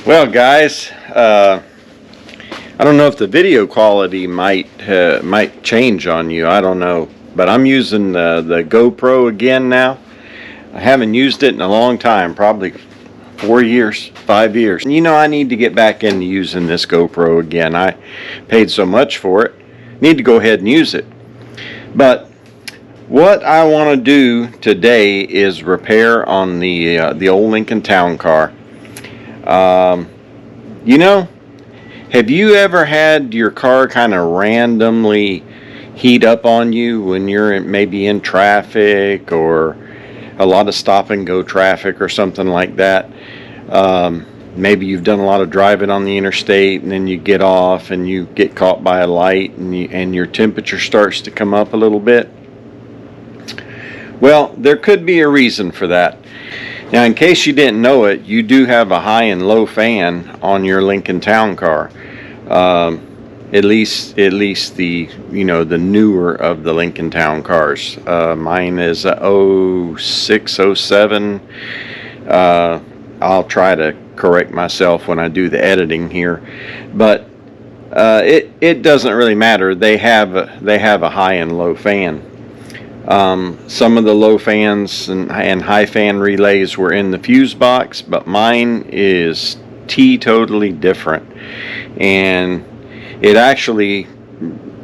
Well, guys, I don't know if the video quality might change on you. I don't know, but I'm using the GoPro again now. I haven't used it in a long time, probably 4 years, 5 years. And you know, I need to get back into using this GoPro again. I paid so much for it. Need to go ahead and use it. But what I want to do today is repair on the old Lincoln Town Car. You know, have you ever had your car kind of randomly heat up on you when you're maybe in traffic or a lot of stop and go traffic or something like that? Maybe you've done a lot of driving on the interstate and then you get off and you get caught by a light and your temperature starts to come up a little bit. Well, there could be a reason for that. Now, in case you didn't know it, you do have a high and low fan on your Lincoln Town Car. At least the the newer of the Lincoln Town Cars. Mine is a 06, 07. I'll try to correct myself when I do the editing here, but it doesn't really matter. They have a high and low fan. Some of the low fans and high fan relays were in the fuse box, but mine is totally different, and it actually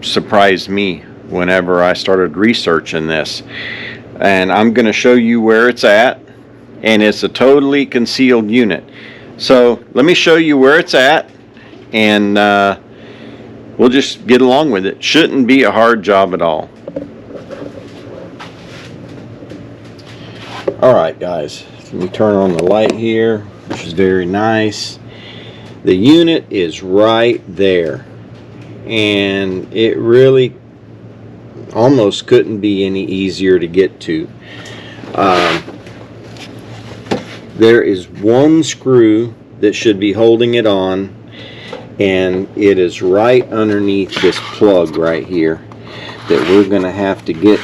surprised me whenever I started researching this. And I'm going to show you where it's at, and it's a totally concealed unit. So let me show you where it's at, and we'll just get along with it. Shouldn't be a hard job at all. Alright guys, let me turn on the light here, which is very nice. The unit is right there, and it really almost couldn't be any easier to get to. There is one screw that should be holding it on, and it is right underneath this plug right here that we're going to have to get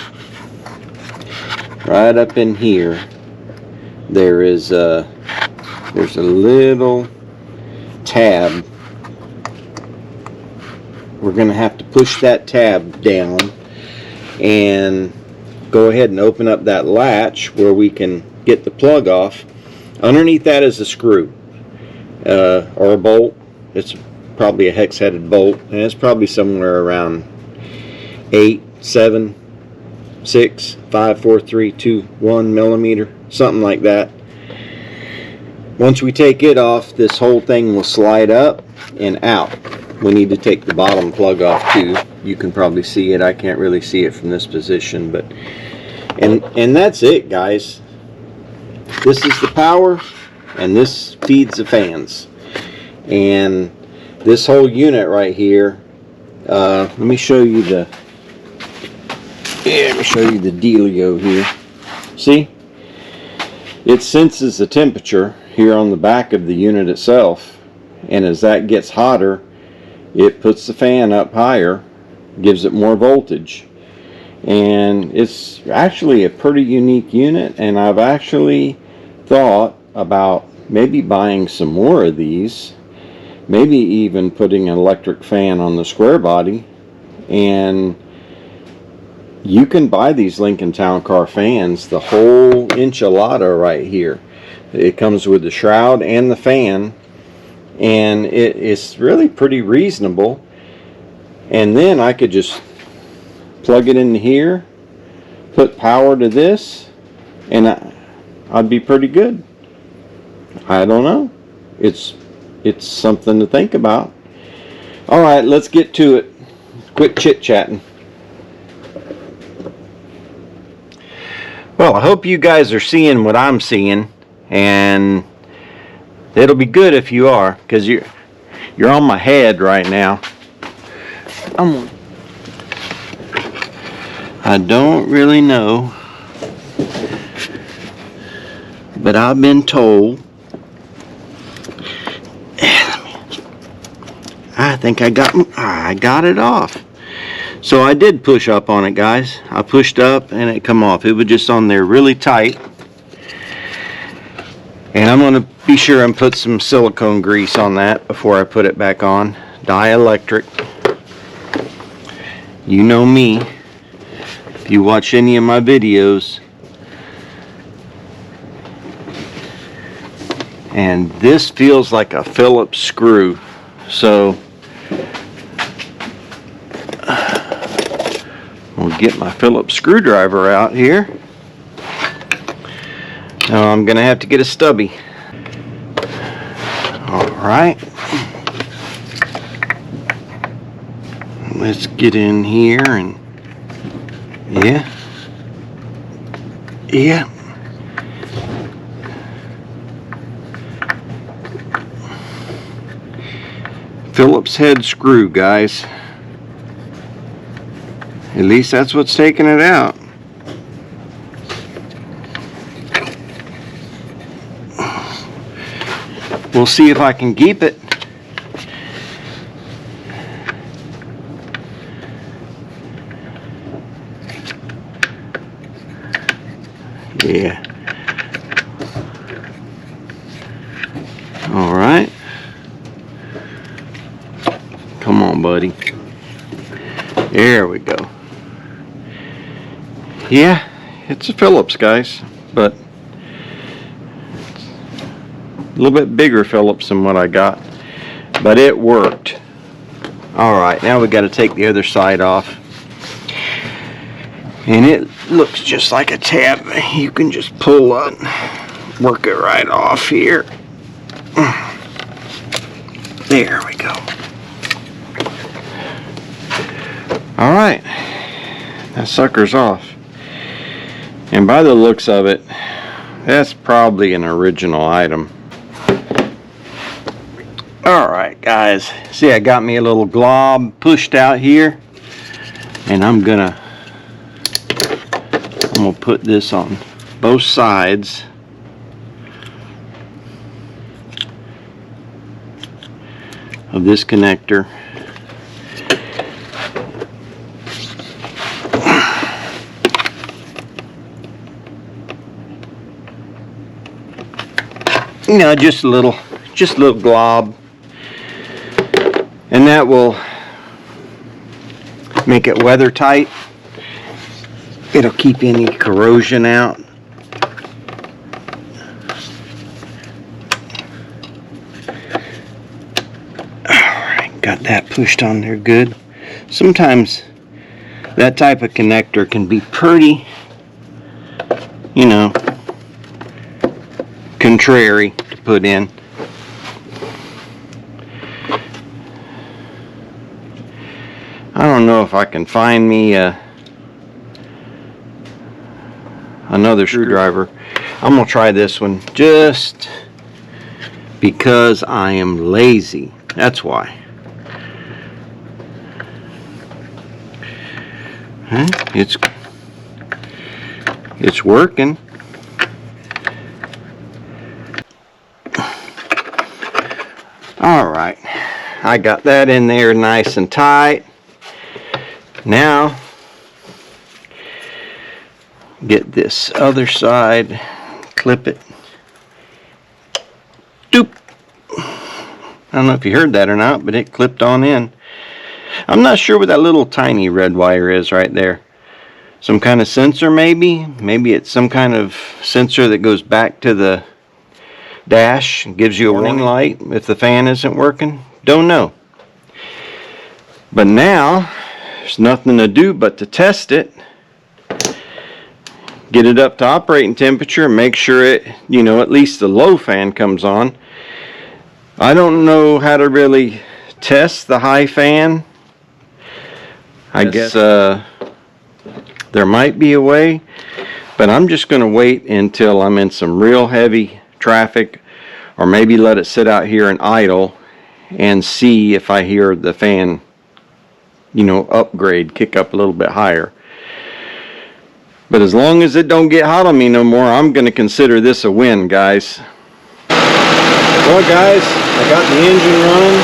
right up in here. There's a little tab. We're going to have to push that tab down and go ahead and open up that latch where we can get the plug off. Underneath that is a screw or a bolt. It's probably a hex-headed bolt, and it's probably somewhere around 8, 7, 6, 5, 4, 3, 2, 1 millimeter, something like that. Once we take it off, this whole thing will slide up and out. We need to take the bottom plug off too. You can probably see it. I can't really see it from this position, but and that's it, guys. This is the power, and this feeds the fans. And this whole unit right here, let me show you the dealio here. See? It senses the temperature here on the back of the unit itself, and as that gets hotter, it puts the fan up higher, gives it more voltage. And it's actually a pretty unique unit, and I've actually thought about maybe buying some more of these, maybe even putting an electric fan on the square body. And you can buy these Lincoln Town Car fans, the whole enchilada right here. It comes with the shroud and the fan, and it's really pretty reasonable. And then I could just plug it in here, put power to this, and I'd be pretty good. I don't know. It's something to think about. Alright, let's get to it. Quit chit-chatting. Well, I hope you guys are seeing what I'm seeing, and it'll be good if you are, because you're on my head right now. I don't really know, but I've been told. I think I got it off. So I did push up on it, guys. I pushed up and it come off. It was just on there really tight. And I'm going to be sure and put some silicone grease on that before I put it back on. Dielectric. You know me. If you watch any of my videos. And this feels like a Phillips screw. So I'll get my Phillips screwdriver out here. Now I'm going to have to get a stubby. Alright. Let's get in here and yeah. Phillips head screw, guys. At least that's what's taking it out. We'll see if I can keep it. Yeah. All right. Come on, buddy. There we go. Yeah, it's a Phillips, guys, but a little bit bigger Phillips than what I got, but it worked. Alright, now we got to take the other side off, and it looks just like a tab. You can just pull on, work it right off here. There we go. Alright, that sucker's off, and by the looks of it, that's probably an original item. Alright guys, see, I got me a little glob pushed out here, and I'm gonna put this on both sides of this connector. You know, just a little glob. And that will make it weather tight. It'll keep any corrosion out. Alright, got that pushed on there good. Sometimes that type of connector can be pretty, you know, contrary to put in. I don't know if I can find me another screwdriver. I'm gonna try this one just because I am lazy. That's why. Huh? It's working. All right, I got that in there nice and tight. Now, get this other side, clip it. Doop. I don't know if you heard that or not, but it clipped on in. I'm not sure what that little tiny red wire is right there. Some kind of sensor maybe? Maybe it's some kind of sensor that goes back to the dash and gives you a warning light if the fan isn't working. Don't know. But now, there's nothing to do but to test it. Get it up to operating temperature, make sure it, you know, at least the low fan comes on. I don't know how to really test the high fan. I guess there might be a way, but I'm just going to wait until I'm in some real heavy traffic, or maybe let it sit out here and idle and see if I hear the fan, you know, upgrade, kick up a little bit higher. But as long as it don't get hot on me no more, I'm going to consider this a win, guys. Well, guys, I got the engine running.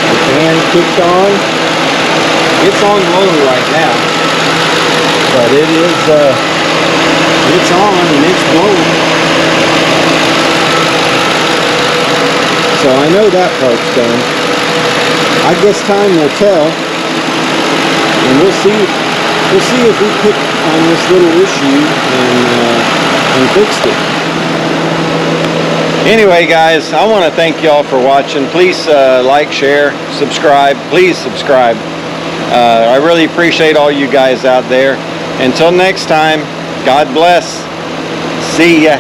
The fan kicked on. It's on low right now, but it is, it's on and it's blowing. So I know that part's done. I guess time will tell, and we'll see if we picked on this little issue and fixed it. Anyway, guys, I want to thank y'all for watching. Please like, share, subscribe. Please subscribe. I really appreciate all you guys out there. Until next time, God bless. See ya.